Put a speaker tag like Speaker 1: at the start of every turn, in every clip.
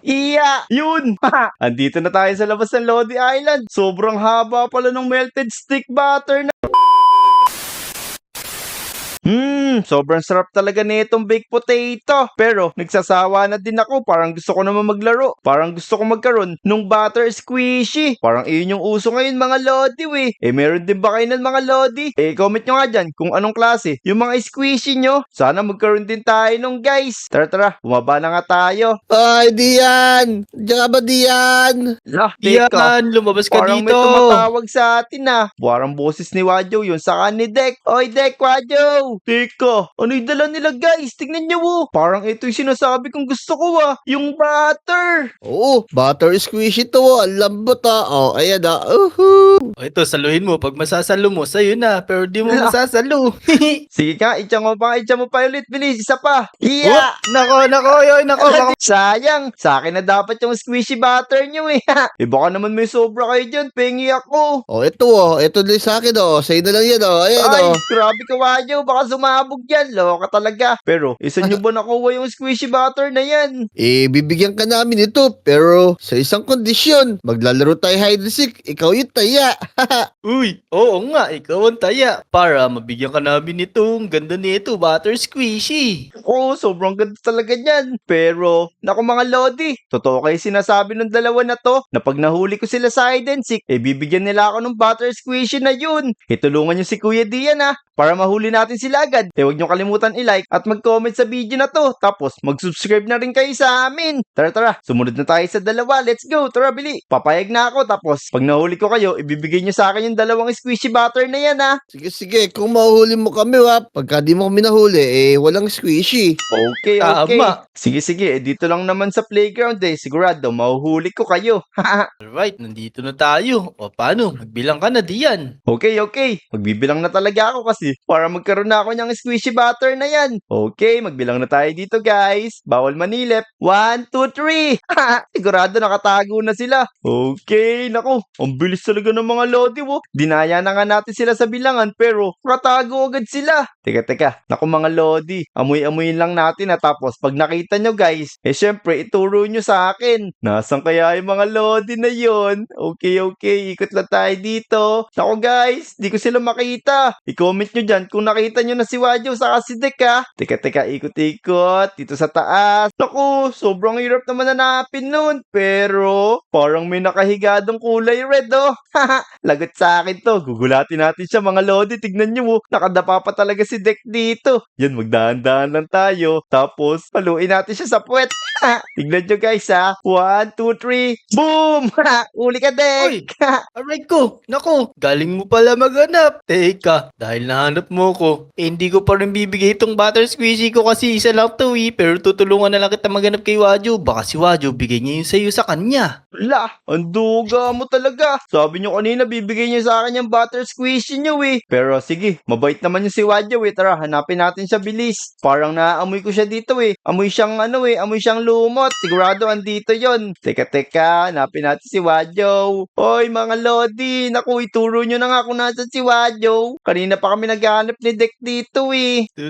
Speaker 1: Iya! Yun! Andito na tayo sa labas ng Lodi Island. Sobrang haba pala ng melted stick butter na. Sobrang sarap talaga nitong baked potato. Pero nagsasawa na din ako. Parang gusto ko naman maglaro. Parang gusto ko magkaroon nung butter squishy. Parang iyon yung uso ngayon mga Lodi meron din ba kayo ng mga Lodi? Comment nyo nga dyan kung anong klase yung mga squishy nyo. Sana magkaroon din tayo nung guys. Tara, bumaba na nga tayo.
Speaker 2: Ay, Dian! Diyan ka ba, Dian?
Speaker 1: Teka.
Speaker 3: Diyan, lumabas ka
Speaker 1: Parang
Speaker 3: dito.
Speaker 1: may tumatawag sa atin Parang boses ni Wadjo yun sa ni Dek. Oy Dek, Wadjo! Teka, ano yung dala nila guys? Tignan nyo Parang ito yung sinasabi kong gusto ko yung butter.
Speaker 2: Oo, butter squishy to. Ang lambot Oh, ayan
Speaker 3: O ito, saluhin mo. Pag masasalo mo, sa'yo na. Pero di mo
Speaker 1: Ala.
Speaker 3: masasalo.
Speaker 1: Sige ka, itcha mo pa ulit. Bilis, isa pa. Iya!
Speaker 3: Whoop! Nako, yoy, nako. Baka
Speaker 1: Sayang, sa akin na dapat yung squishy butter nyo baka naman may sobra kayo dyan, pengi ako.
Speaker 2: Oh, ito din sa akin Sa'yo na lang yan Ayan
Speaker 1: Ay, grabe ka Wadjo, baka sumabog yan, loka talaga. Pero, isa nyo ba nakuha yung squishy butter na yan?
Speaker 2: Bibigyan ka namin ito, pero sa isang kondisyon. Maglalaro tayo hide and seek, ikaw yung taya.
Speaker 3: Uy, oo nga, ikaw ang taya. Para mabigyan ka namin nito. Ang ganda nito, butter squishy.
Speaker 1: Oo, sobrang ganda talaga niyan. Pero, naku mga Lodi, totoo kayo sinasabi ng dalawa na to, na pag nahuli ko sila sa hide and seek, bibigyan nila ako ng butter squishy na yun. Itulungan nyo si Kuya Dian para mahuli natin sila agad. Huwag nyo kalimutan i-like at mag-comment sa video na to. Tapos, mag-subscribe na rin kayo sa amin. Tara, sumunod na tayo sa dalawa. Let's go, tara bili. Papayag na ako. Tapos, pag nahuli ko kayo, ibibigay nyo sa akin yung dalawang squishy butter na yan
Speaker 2: Sige, kung mahuhuli mo kami pagka di mo kami nahuli, walang squishy.
Speaker 1: Okay.
Speaker 3: Tama.
Speaker 1: Sige, dito lang naman sa playground sigurado, mahuhuli ko kayo.
Speaker 3: Alright, nandito na tayo. O paano? Magbilang ka na, Diyan.
Speaker 1: Okay. Magbibilang na talaga ako kasi para magkaroon na ako ng squishy butter na yan. Okay, magbilang na tayo dito guys. Bawal manilip. 1, 2, 3. Sigurado nakatago na sila. Okay, naku. Ang bilis talaga ng mga Lodi Dinaya na nga natin sila sa bilangan pero nakatago agad sila. Teka. Naku mga Lodi. Amoy-amoyin lang natin tapos pag nakita nyo guys, syempre ituro nyo sa akin. Nasaan kaya yung mga Lodi na yon? Okay. Ikot lang tayo dito. Naku guys, di ko sila makita. I-comment nyo dyan kung nakita nyo na si Wadjo saka si Dek Teka, ikot-ikot. Dito sa taas. Naku, sobrang hirap naman hanapin nun. Pero, parang may nakahigadong kulay red Lagot sa akin to. Gugulatin natin siya mga Lodi. Tignan nyo nakadapa pa talaga si Dek dito. Yan, magdahan-dahan lang tayo. Tapos, paluin natin siya sa puwet. Tignan nyo guys 1, 2, 3. Boom! Uli ka Dek!
Speaker 3: Uy, aray ko. Nako, galing mo pala maghanap. Teka, dahil nahanap mo ko, hindi ko pa rin bibigay itong butter squishy ko kasi isa lang to pero tutulungan na lang kita maghanap kay Wadjo. Baka si Wadjo bigay niya yung sa'yo sa kanya.
Speaker 1: Ang duga mo talaga. Sabi nyo kanina, bibigay nyo sa akin yung butter squishy nyo Pero sige, mabait naman yung si Wadjo Tara, hanapin natin siya bilis. Parang naaamoy ko siya dito Amoy siyang amoy siyang lumot. Sigurado andito yon. Teka, hanapin natin si Wadjo. Hoy mga Lodi, naku, ituro nyo na nga kung nasan si Wadjo. Kanina pa kami naghahanap ni Dek dito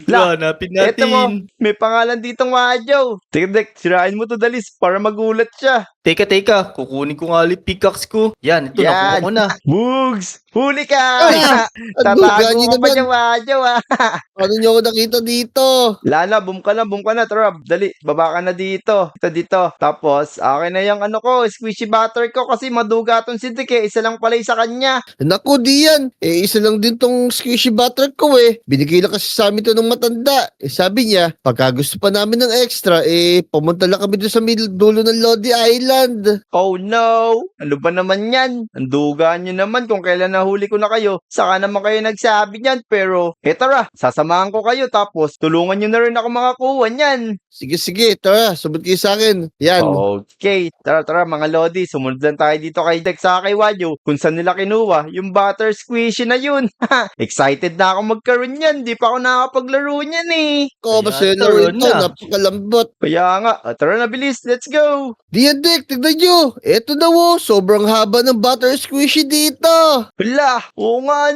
Speaker 3: Tara, hanapin natin.
Speaker 1: Eto mo, may pangalan ditong Wadjo. Teka Dek, sirain mo to dalis para magulat siya.
Speaker 3: Teka, kukunin ko nga ulit pickaxe ko. Yan, ito, nakuha ko na.
Speaker 1: Bugs! Huli ka!
Speaker 2: Ang duga
Speaker 1: Tatago
Speaker 2: niyo
Speaker 1: ka pa
Speaker 2: naman.
Speaker 1: dyan, Wadjo
Speaker 2: Ano nyo ako nakita dito?
Speaker 1: Lala, boom ka na. Tara, dali, baba ka na dito. Dito. Tapos, akin na yung squishy butter ko kasi maduga tong si Dek Isa lang pala sa kanya.
Speaker 2: Naku, Dian. Isa lang din tong squishy butter ko Binigay lang kasi sa amin to ng matanda. Sabi niya, pagka gusto pa namin ng extra, pumunta lang kami doon sa dulo ng Lodi Island.
Speaker 1: Oh no! Ano ba naman yan? Ang duga nyo naman kung kailan nahuli ko na kayo. Saka naman kayo nagsabi niyan. Pero, tara, sasamahan ko kayo tapos tulungan nyo na rin ako makakuha niyan.
Speaker 2: Sige, tara, sumunod kayo sa akin. Yan.
Speaker 1: Okay, tara mga Lodi, sumunod lang tayo dito kay Dek sa kay Wadjo kung saan nila kinuha yung butter squishy na yun. Excited na ako magkaroon yan, di pa ako nakapaglaro niyan
Speaker 2: Masaya
Speaker 3: tara
Speaker 2: laro ito,
Speaker 3: na.
Speaker 2: napakalambot.
Speaker 1: Kaya nga, tara na bilis, let's go!
Speaker 2: Diyan, Dek, tignan nyo. Eto na sobrang haba ng butter squishy dito.
Speaker 1: Hala, oo nga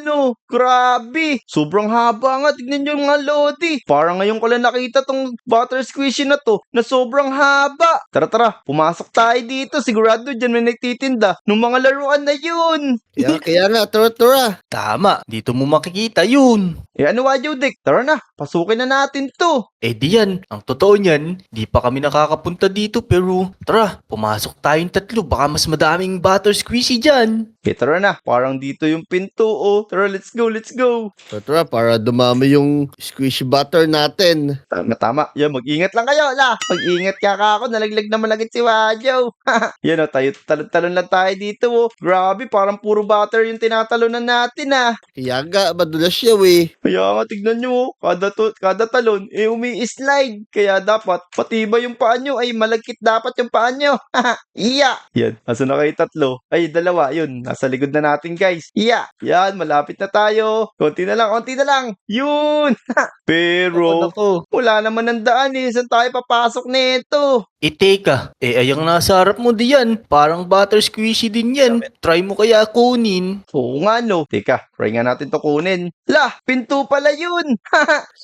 Speaker 1: grabe, sobrang haba nga, tignan nyo mga Lodi. Parang ngayon ko lang nakita tong butter squishy squishy na to na sobrang haba. Tara, pumasok tayo dito. Sigurado dyan may nagtitinda ng mga laruan na yun.
Speaker 2: Kaya nga, tura.
Speaker 3: Tama, dito mo makikita yun.
Speaker 1: Ano Wadyo Dick? Tara na, pasukin na natin to.
Speaker 3: Eh di yan, ang totoo niyan, di pa kami nakakapunta dito pero tara, pumasok tayong tatlo, baka mas madaming butter squishy dyan.
Speaker 1: Tara na, parang dito yung pinto. Oh, tara, let's go.
Speaker 2: Tura, para dumami yung squishy butter natin.
Speaker 1: Tama. Yan, mag-ingat lang kayo. Mag-ingat ka ako. Nalaglag naman agad si Wadyo. Yan tayo, talon-talon lang tayo dito. Oh. Grabe, parang puro butter yung tinatalonan natin
Speaker 2: Kaya nga, madulas siya eh.
Speaker 1: Kaya nga, tignan nyo. Kada talon, umi-slide. Kaya dapat, matibay yung paa nyo. Ay, malagkit dapat yung paa nyo. Iya. Yan, nasa na kayo tatlo? Ay, dalawa. Yun, nasa likod na natin, guys. Iya. Yan, malapit na tayo. Konti na lang. Yun. Pero, wala naman ng daan Saan tayo papasok nito?
Speaker 3: Teka, ayang nasa harap mo diyan, parang butter squishy din yan. Try mo kaya kunin.
Speaker 1: Oo nga no. Teka, try nga natin to kunin. Pinto pala yun.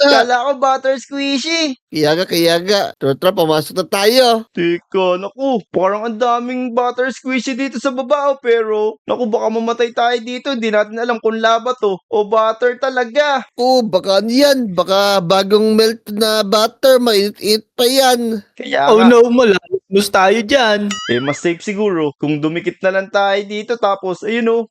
Speaker 1: Kala ko butter squishy.
Speaker 2: Kaya nga. Tura, pumasok na tayo.
Speaker 1: Teka, naku, parang ang daming butter squishy dito sa baba pero, naku, baka mamatay tayo dito. Hindi natin alam kung lava to o butter talaga.
Speaker 2: Baka ano yan? Baka bagong melt na butter, mainit-init pa yan.
Speaker 1: Kaya
Speaker 3: Oh
Speaker 1: nga,
Speaker 3: no, malalos tayo dyan.
Speaker 1: mas safe siguro kung dumikit na lang tayo dito tapos,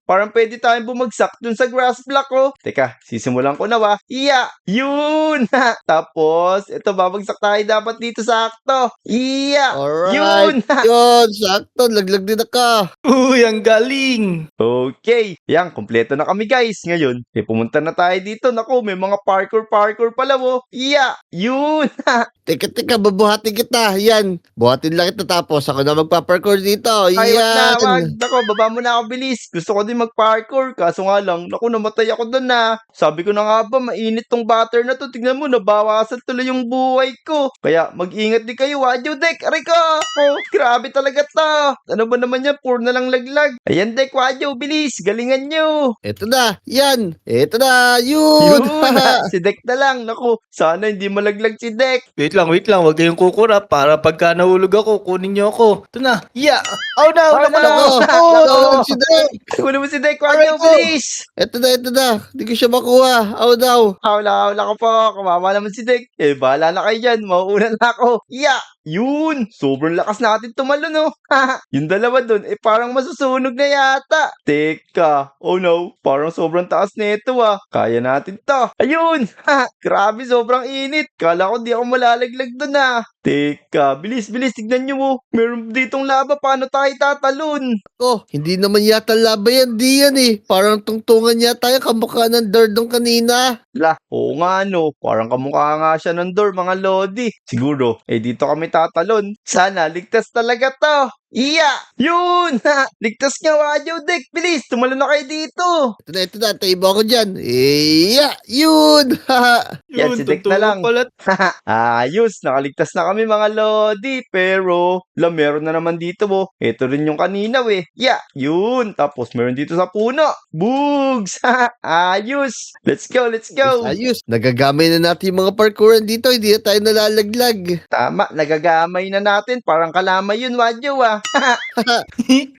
Speaker 1: parang pwede tayong bumagsak dun sa grass block Teka, sisimulan ko na Iya! Yun! Tapos, ito babagsak tayo dapat dito sakto. Iya! Yun!
Speaker 2: Alright. Yun, sakto. Laglag din ako.
Speaker 3: Uy, ang galing.
Speaker 1: Okay, yan, kompleto na kami guys. Ngayon, pumunta na tayo dito. Naku, may mga parkour pala Iya! Yun!
Speaker 2: Teka, babuhatin kita. Yan. Buhatin lang kita tapos ako na magpa-parkour dito.
Speaker 1: Ay,
Speaker 2: Yan.
Speaker 1: wag. Nako, baba mo na ako bilis. Gusto ko din mag-parkour. Kaso nga lang, naku, namatay ako doon Sabi ko na nga ba, mainit tong butter na to. Tignan mo, nabawasan tuloy yung buhay ko. Kaya, mag-ingat din kayo, Wadyo Dek. Aray ko! Grabe talaga to. Ano ba naman yan? Puro na lang laglag. Ayan, Dek, Wadyo, bilis. Galingan nyo.
Speaker 2: Ito na. Yan. Ito na. Yun.
Speaker 1: Si Dek na lang. Naku, sana hindi malaglag si Dek.
Speaker 3: Wait lang, huwag kayong kukurap para pagka nahulog ako, kunin niyo ako. Ito na. Yeah. Oh no,
Speaker 1: Oh,
Speaker 3: naku,
Speaker 1: no.
Speaker 2: Nako, si Dek.
Speaker 1: Kunin mo si Dek, Wadyo, bilis.
Speaker 2: Ito na. Hindi ko siya makuha. Aw daw.
Speaker 1: Hawla ko po. Kawawa naman si Dek. Bahala na kayo dyan. Mauuna na ako. Yeah! Yun! Sobrang lakas natin tumalon, Yung dalawa dun, parang masusunog na yata. Teka. Oh no. Parang sobrang taas nito, Kaya natin to. Ayun! Grabe, sobrang init. Kala ko di ako malalaglag dun, Teka. Bilis. Tignan nyo mo. Meron ditong lava. Paano tayo tatalon?
Speaker 2: Hindi naman yata laba yan. Di yan eh. Parang tungtungan yata yung kamukha ng Dordong kanina.
Speaker 1: Oo nga no. Parang kamukha nga siya ng door, mga lodi. Siguro, dito kami tatalon. Sana, ligtas talaga to. Iya! Yun! Ligtas nga, Wadyo Dek. Bilis, tumalon na kayo dito.
Speaker 2: Ito na. Tayo ba ako dyan? Yun.
Speaker 1: Yan, si Dek na lang.
Speaker 3: Pala.
Speaker 1: Ayos, nakaligtas na kami mga lodi. Pero, meron na naman dito Ito rin yung kanina Yeah, yun. Tapos meron dito sa puno. Bugs! Ayos. Let's go.
Speaker 2: Ayos. Nagagamay na natin yung mga parkouran dito. Hindi na tayo nalalaglag.
Speaker 1: Tama, nagagamay na natin. Parang kalamay yun, Wadyo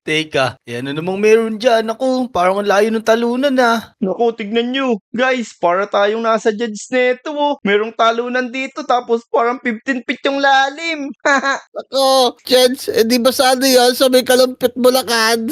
Speaker 3: Teka, ano namang meron dyan? Ako, parang ang layo ng talunan
Speaker 1: Naku, tignan nyo. Guys, para tayong nasa judge neto Merong talunan dito tapos parang 15 feet yung lalim.
Speaker 2: Ako, Chance, di ba sana yan sa may Kalumpit Bulacan?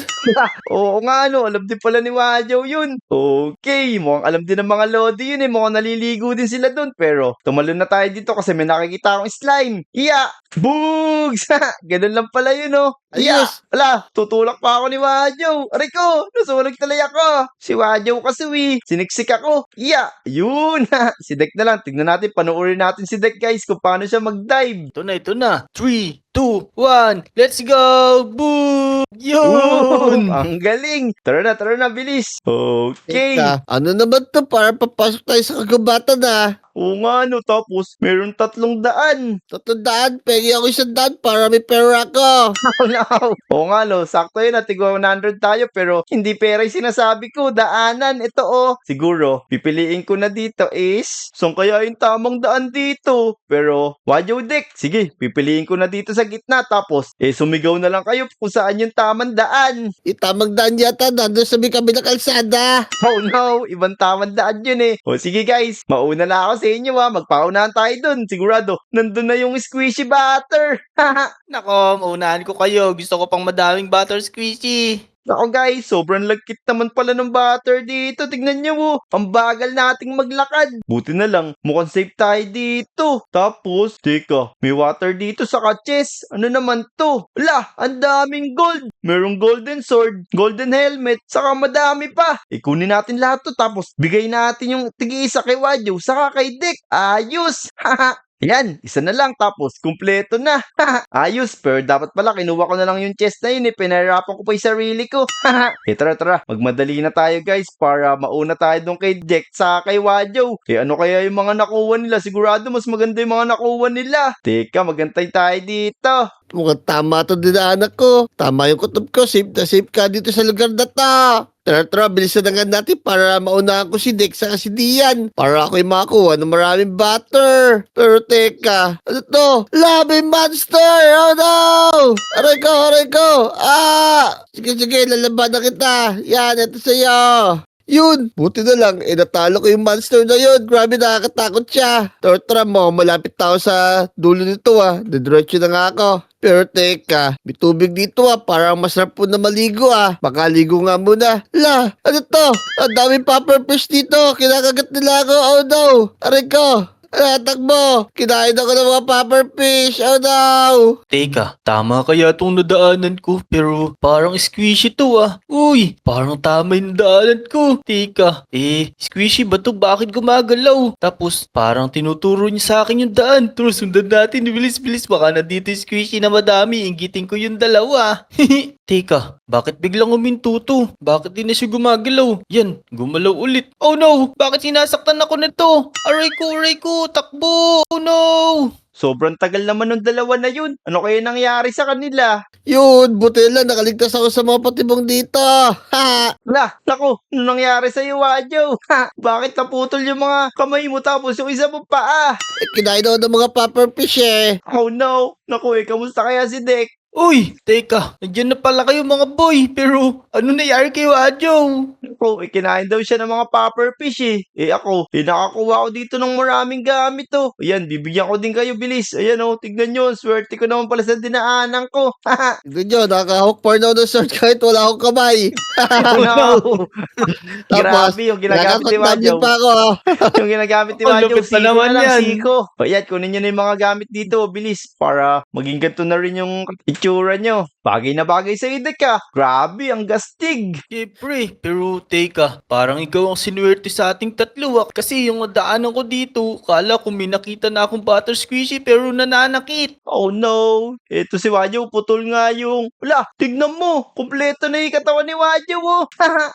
Speaker 1: Oo nga alam din pala ni Wadyo yun. Okay, mukhang alam din ng mga lodi yun mukhang naliligo din sila dun. Pero, tumalon na tayo dito kasi may nakikita akong slime. Iya! Bugs! Ganun lang pala yun Iya!
Speaker 2: Ayos.
Speaker 1: Ala, tutulak pa ako ni Wadyo. Aray ko, nasulag tuloy ako. Si Wadyo kasi siniksik ako. Iya! Yun! Si Dek na lang. Tignan natin, panoorin natin si Dek guys kung paano siya mag-dive.
Speaker 3: Ito na. 3, 2, 1, let's go! Boom! Yun!
Speaker 1: Ang galing. Tara na, bilis. Okay.
Speaker 2: Teka, ano naman to para papasok tayo sa kagubatan na?
Speaker 1: Oo nga, no. Tapos, meron 300.
Speaker 2: 300, pegi ako 100 para may pera ako.
Speaker 1: Oh, no. Oo nga, no. Sakto yun. Tigo 100 tayo. Pero, hindi pera yung sinasabi ko. Daanan. Ito, oh. Siguro, pipiliin ko na dito is, saan kaya yung tamang daan dito? Pero, Wadyo Deck. Sige, pipiliin ko na dito sa gitna. Tapos, sumigaw na lang kayo kung saan yung tamang daan.
Speaker 2: Itamang daan yata, nandun sa may kabilang kalsada.
Speaker 1: Oh no, ibang tamang daan yun eh. O sige guys, mauna na ako sa inyo ha. Magpaunahan tayo dun. Sigurado, nandun na yung squishy butter.
Speaker 3: Nako, maunahan ko kayo. Gusto ko pang madaming butter squishy.
Speaker 1: Ako guys, sobrang lagkit naman pala ng butter dito. Tignan nyo mo, ang bagal nating maglakad. Buti na lang, mukhang safe tayo dito. Tapos, teka, may water dito sa chest. Ano naman to? Wala, ang daming gold. Merong golden sword, golden helmet, saka madami pa. Ikunin natin lahat to, tapos bigay natin yung tig-isa kay Wadyo, saka kay Dick. Ayos! Haha! Yan, isa na lang tapos kumpleto na. Ayos, pero dapat pala kinuha ko na lang yung chest na yun pinahirapan ko pa yung sarili ko. Tara, magmadali na tayo guys para mauna tayo dun kay Jack sa kay Wadyo. Ano kaya yung mga nakuha nila? Sigurado mas maganda yung mga nakuha nila. Teka, magantay tayo dito.
Speaker 2: Mukhang tama to dinaanak ko. Tama yung kutob ko. Safe na safe ka dito sa lugar na to. Tara, bilisan na nga natin para maunahan ko si Dex sa si Dian. Para ako yung makakuha ng maraming butter. Pero teka, ano to? Labi monster! Oh no! Aray ko! Sige, lalaban na kita. Yan, ito sa'yo. Yun, buti na lang, natalo ko yung monster na yun. Grabe, nakakatakot siya. Tara mo, malapit ako sa dulo nito Didiretso na nga ako. Pero teka, may tubig dito parang masarap po na maligo Makaligo nga muna. Ano to? Ang daming puffer fish dito. Kinakagat nila ako. Oh no! Aray ko! Takbo! Kinain ako ng mga puffer fish. Oh no!
Speaker 3: Teka, tama kaya itong nadaanan ko, pero parang squishy to Uy, parang tama yung daanan ko. Teka, squishy ba to? Bakit gumagalaw? Tapos, parang tinuturo niya sa akin yung daan. Turo, sundan natin. Bilis, baka nandito yung squishy na madami. Inggitin ko yung dalawa. Teka, bakit biglang uminto to? Bakit di na siya gumagalaw? Yan, gumalaw ulit. Oh no! Bakit sinasaktan ako nito? Aray ko! Takbo! Oh no!
Speaker 1: Sobrang tagal naman ng dalawa na yun. Ano kaya nangyari sa kanila?
Speaker 2: Yun, buti lang, nakaligtas ako sa mga patibong dito. Ha!
Speaker 1: Naku, ano nangyari sa iyo, Wadyo? Bakit naputol yung mga kamay mo tapos yung isa mo paa?
Speaker 2: Kinain ako ng mga puffer fish
Speaker 1: Oh no! Naku kamusta kaya si Dick?
Speaker 3: Uy, teka, nandiyan na pala kayo mga boy, pero ano nangyari kay Wadyo?
Speaker 1: Naku, kinain daw siya ng mga puffer fish ako, nakakuha ko dito ng maraming gamit Ayan, bibigyan ko din kayo bilis. Ayan tignan nyo, swerte ko naman pala sa dinaanan ko.
Speaker 2: Tignan nyo, nakahawak pa rin ako ng sword kahit wala akong kamay.
Speaker 1: No. Grabe yung ginagamit ni Wadyo.
Speaker 2: pa ako
Speaker 1: Yung ginagamit ni
Speaker 3: Ang
Speaker 1: Wadyo,
Speaker 3: lupit pa
Speaker 1: siko na
Speaker 3: naman
Speaker 1: lang,
Speaker 3: yan.
Speaker 1: siko. Ayan, kunin nyo na yung mga gamit dito, bilis, para maging ganito na rin yung itsura nyo. Bagay na bagay sa Dick Grabe, ang gastig.
Speaker 3: Siyempre, pero teka, parang ikaw ang sinuwerte sa ating tatlo kasi yung daanan ko dito, kala ko may nakita na akong butter squishy pero nananakit.
Speaker 1: Oh no, eto si Wadyo, putol nga yung... Wala, tignan mo, kumpleto na yung katawan ni Wadyo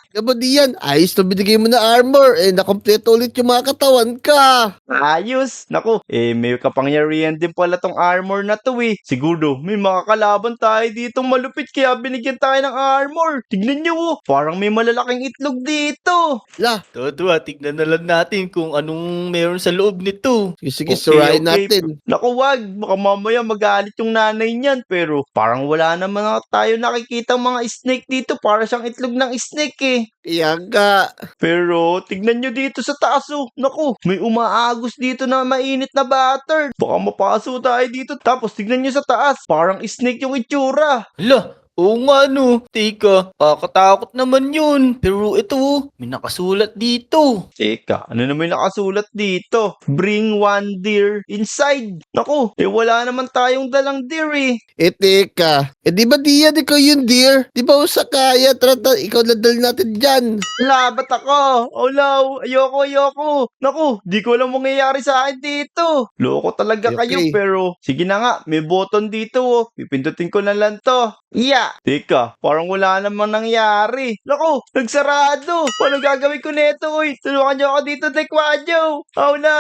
Speaker 2: Diba diyan, ayos na binigay mo na armor nakompleto ulit yung mga katawan ka.
Speaker 1: Ayos. Naku, may kapangyarihan din pala tong armor na to Siguro, may mga kalaban tayo ditong malupit kaya binigyan tayo ng armor. Tignan nyo parang may malalaking itlog dito.
Speaker 3: Toto, tignan na lang natin kung anong meron sa loob nito.
Speaker 2: Sige, surayin natin.
Speaker 1: Naku, wag. Baka mamaya magalit yung nanay niyan. Pero parang wala naman tayo nakikita mga snake dito. Para siyang itlog ng snake
Speaker 2: Iyaga.
Speaker 1: Pero tignan nyo dito sa taas Naku, may umaagos dito na mainit na butter. Baka mapaso tayo dito. Tapos tignan nyo sa taas. Parang snake yung itsura.
Speaker 3: Hala, Oo nga no. Teka, kakatakot naman yun. Pero ito, may nakasulat dito.
Speaker 1: Teka, ano naman yung nakasulat dito? Bring one deer inside. Naku, wala naman tayong dalang deer eh.
Speaker 2: Teka. Di ba Dian, ikaw yun, dear? Di ba usakaya? Tara, ikaw nadal natin dyan.
Speaker 1: Labat ako. Oh no, ayoko. Naku, di ko alam mangyayari sa akin dito. Loko talaga kayo
Speaker 2: Okay.
Speaker 1: pero sige na nga, may button dito oh. Pipindutin ko na lang to. Iya. Teka, parang wala namang nangyari. Naku, nagsarado. Paano gagawin ko nito? Uy, tulungan niyo ako dito, Dekwadyo. Oh no.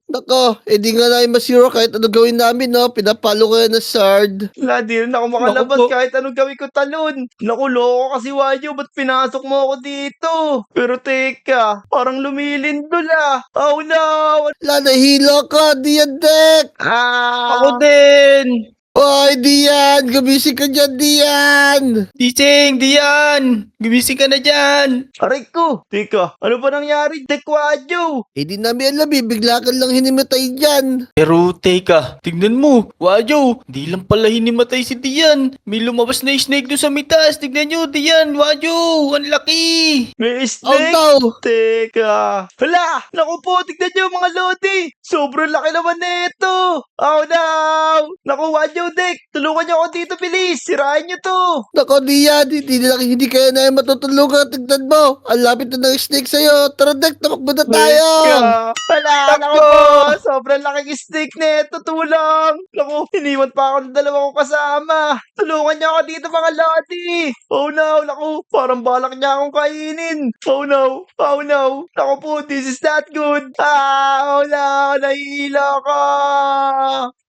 Speaker 2: Nako, di nga namin masiro kahit ano gawin namin, no? Pinapalo ko yan na Sard.
Speaker 1: Wala, di rin ako makalabas
Speaker 3: Naku po.
Speaker 1: kahit anong gawin ko talon. Naku, loko kasi Wayo, ba't pinasok mo ako dito? Pero teka, parang lumilindol ah. Oh no.
Speaker 2: Wala, nahilo ko, Dian Dek!
Speaker 3: Ako
Speaker 1: Ah.
Speaker 3: din!
Speaker 2: Hoy, Dian! Gumising ka dyan, Dian!
Speaker 3: Dising, Dian! Gumising ka na dyan!
Speaker 1: Aray ko! Teka, ano ba nangyari? Dekwadyo!
Speaker 2: Di namin alam, bigla ka lang hinimatay dyan.
Speaker 3: Pero teka, tignan mo. Wadyo, di lang pala hinimatay si Dian. May lumabas na snake doon sa mitas. Tignan nyo, Dian. Wadyo, ang laki.
Speaker 1: May
Speaker 2: Oh
Speaker 1: snake!
Speaker 2: no!
Speaker 1: Teka! Hala! Naku po! Tignan nyo mga lodi! Sobrang laki naman nito! Oh no! Naku, Wadyo Dek! Tulungan nyo ako dito, bilis! Sirain nyo to!
Speaker 2: Nako, Dian, hindi kaya na matutulungan. Tignan mo, ang lapit na ng snake sa'yo. Tara, Dek, tamakbo na tayo!
Speaker 1: Teka! Hala! Naku
Speaker 3: Takbo!
Speaker 1: po! Sobrang laking snake nito! Tulong! Naku, iniwan pa ako ng dalawa kong kasama! Tulungan nyo ako dito mga lodi! Oh no! Naku, parang balak niya akong kainin! Oh no! Oh no! Naku po, this is not good! Ah! Oh no! Nahihila ka!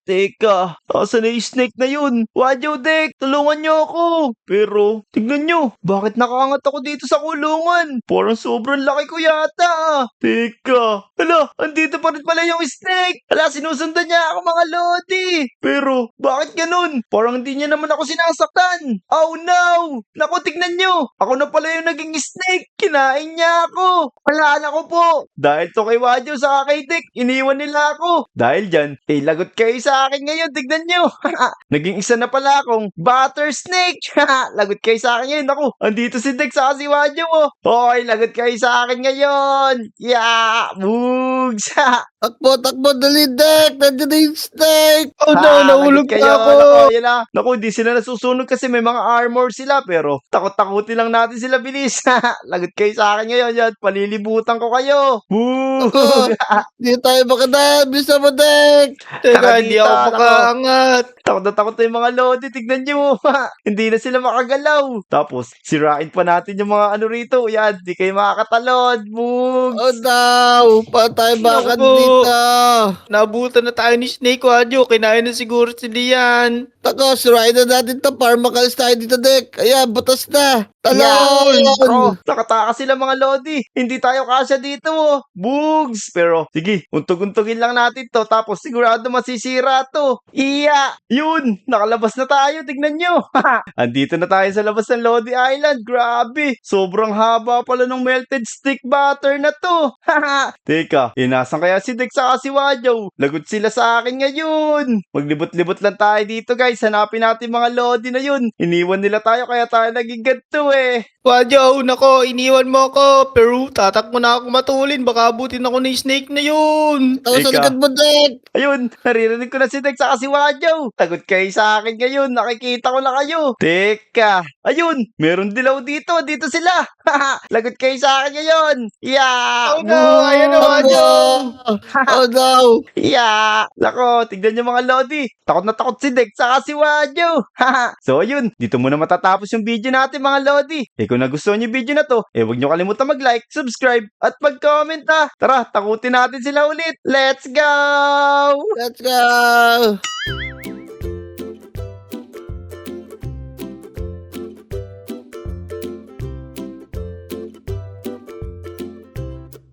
Speaker 1: Teka, asan na yung snake na yun? Wadyo Dek, tulungan niyo ako. Pero, tignan niyo, bakit nakaangat ako dito sa kulungan? Parang sobrang laki ko yata ah. Teka, hala, andito pa rin pala yung snake. Hala, sinusundan niya ako mga lodi. Pero, bakit ganun? Parang hindi niya naman ako sinasaktan. Oh no! Naku, tignan niyo, ako na pala yung naging snake. Kinain niya ako. Alala ko po. Dahil to kay Wadyo sa kay Dek, iniwan nila ako. Dahil dyan, lagot kayo sa akin ngayon, tignan nyo. Naging isa na pala akong butter snake. Lagot kayo sa akin ngayon. Ako, andito si Dex sa si Wadyo mo. Hoy, lagot kayo sa akin ngayon. Yeah, bugs.
Speaker 2: Takbo, dali, Dek! Nandiyan na yung snake!
Speaker 3: Oh no, nahulog
Speaker 1: lagot
Speaker 3: pa ako.
Speaker 1: Naku, yan na. Naku, hindi sila nasusunog kasi may mga armor sila. Pero, takot-takutin lang natin sila bilis. Lagot kayo sa akin ngayon. Yan, palilibutan ko kayo. Boo!
Speaker 2: Hindi tayo makadaan! Bisa mo, Dek!
Speaker 3: Teka, hindi ako
Speaker 1: Nakadita,
Speaker 3: makaangat.
Speaker 1: Takot na takot na yung mga lodi. Tignan nyo. Hindi na sila makagalaw. Tapos, sirain pa natin yung mga ano rito. Yan, di kayo makakatalon. Bugs!
Speaker 2: Oh no! Paano tayo bakad
Speaker 3: Naku.
Speaker 2: dito?
Speaker 3: Nabutan na tayo ni Snake, Wadyo. Kinain na siguro si Dian.
Speaker 2: Tako, sirain na natin to para makalis tayo dito, Dek. Ayan, butas na. Talon!
Speaker 1: Oh, nakataka sila mga lodi. Hindi tayo kasya dito. Oh. Bugs! Pero, sige, untog-untogin lang natin to. Tapos, sigurado masisira to. Iya! Yun! Nakalabas na tayo. Tignan nyo. Andito na tayo sa labas ng Lodi Island. Grabe! Sobrang haba pala ng melted stick butter na to. Teka, nasan kaya si Dex sa si Wadyo? Lagot sila sa akin ngayon. Maglibot-libot lang tayo dito, guys. Hanapin natin mga Lodi na yun. Iniwan nila tayo kaya tayo naging ganito eh.
Speaker 3: Wadyo, nako, iniwan mo ako. Pero tatakbo na ako matulin. Baka abutin ako ni Snake na yun.
Speaker 2: Tako sa
Speaker 1: Teka.
Speaker 2: likod mo, Dek.
Speaker 1: Ayun, naririnig ko na si Dex sa si Wadyo. Tagot kayo sa akin ngayon. Nakikita ko na kayo. Teka. Ayun, meron dilaw dito. Dito sila. Lagot kayo sa akin ngayon. Yeah.
Speaker 3: Oh no, ayan na, Wadyo.
Speaker 2: Oh no!
Speaker 1: Yeah! Lako, tignan niyo mga lodi. Takot na takot si Dex saka si Wadyo. So ayun, dito muna matatapos yung video natin mga lodi. Kung nagustuhan niyo yung video na to, huwag niyo kalimutan mag-like, subscribe, at mag-comment ha. Tara, takutin natin sila ulit. Let's go!
Speaker 2: Let's go!